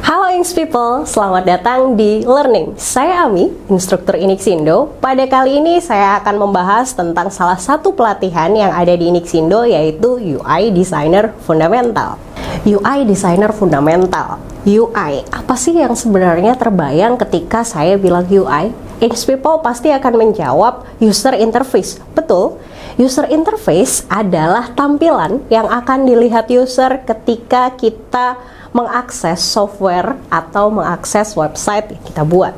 Halo Inks People, selamat datang di Learning. Saya Ami, instruktur Inixindo. Pada kali ini saya akan membahas tentang salah satu pelatihan yang ada di Inixindo, yaitu UI Designer Fundamental. UI Designer Fundamental. UI, apa sih yang sebenarnya terbayang ketika saya bilang UI? Inks People pasti akan menjawab user interface. Betul, user interface adalah tampilan yang akan dilihat user ketika kita mengakses software atau mengakses website yang kita buat.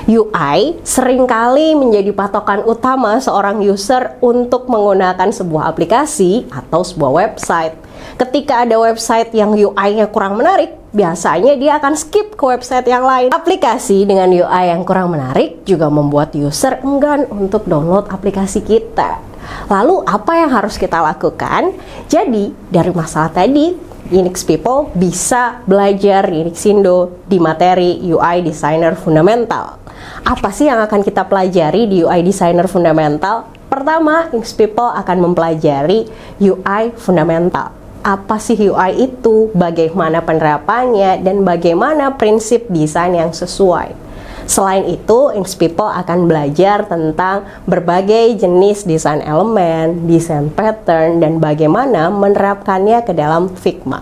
UI seringkali menjadi patokan utama seorang user untuk menggunakan sebuah aplikasi atau sebuah website. Ketika ada website yang UI-nya kurang menarik, biasanya dia akan skip ke website yang lain. Aplikasi dengan UI yang kurang menarik juga membuat user enggan untuk download aplikasi kita. Lalu apa yang harus kita lakukan? Jadi dari masalah tadi, Inks People bisa belajar di Inixindo di materi UI Designer Fundamental. Apa sih yang akan kita pelajari di UI Designer Fundamental? Pertama, Inks People akan mempelajari UI Fundamental. Apa sih UI itu? Bagaimana penerapannya? Dan bagaimana prinsip desain yang sesuai? Selain itu, Inks People akan belajar tentang berbagai jenis desain elemen, desain pattern, dan bagaimana menerapkannya ke dalam Figma.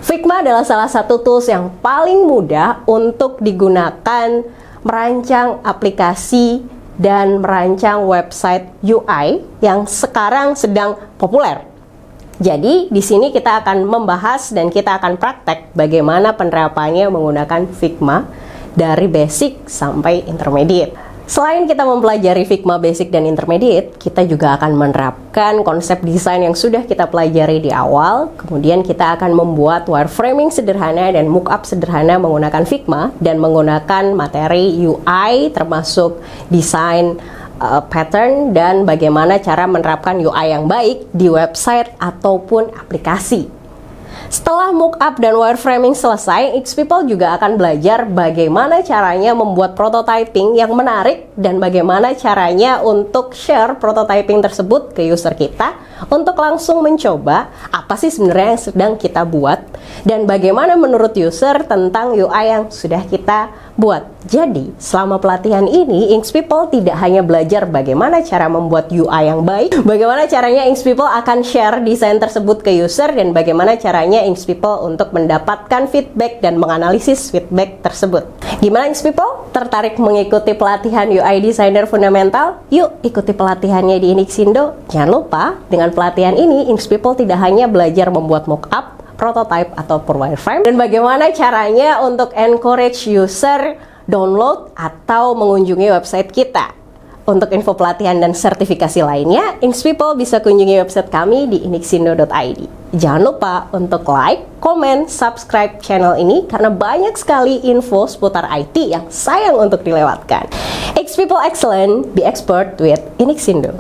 Figma adalah salah satu tools yang paling mudah untuk digunakan merancang aplikasi dan merancang website UI yang sekarang sedang populer. Jadi, di sini kita akan membahas dan kita akan praktek bagaimana penerapannya menggunakan Figma dari basic sampai intermediate. Selain kita mempelajari Figma basic dan intermediate, kita juga akan menerapkan konsep desain yang sudah kita pelajari di awal. Kemudian kita akan membuat wireframing sederhana dan mockup sederhana menggunakan Figma dan menggunakan materi UI termasuk desain pattern dan bagaimana cara menerapkan UI yang baik di website ataupun aplikasi. Setelah mockup dan wireframing selesai, Inks People juga akan belajar bagaimana caranya membuat prototyping yang menarik dan bagaimana caranya untuk share prototyping tersebut ke user kita untuk langsung mencoba apa sih sebenarnya yang sedang kita buat dan bagaimana menurut user tentang UI yang sudah kita buat. Jadi, selama pelatihan ini, Inks People tidak hanya belajar bagaimana cara membuat UI yang baik, bagaimana caranya Inks People akan share desain tersebut ke user, dan bagaimana caranya Inks People untuk mendapatkan feedback dan menganalisis feedback tersebut. Gimana Inks People? Tertarik mengikuti pelatihan UI Designer Fundamental? Yuk ikuti pelatihannya di Inixindo. Jangan lupa, dengan pelatihan ini, Inks People tidak hanya belajar membuat mockup, prototype ataupun wireframe, dan bagaimana caranya untuk encourage user download atau mengunjungi website kita. Untuk info pelatihan dan sertifikasi lainnya, Inks People bisa kunjungi website kami di inixindo.id. Jangan lupa untuk like, komen, subscribe channel ini karena banyak sekali info seputar IT yang sayang untuk dilewatkan. Inks People excellent, be expert with Inixindo.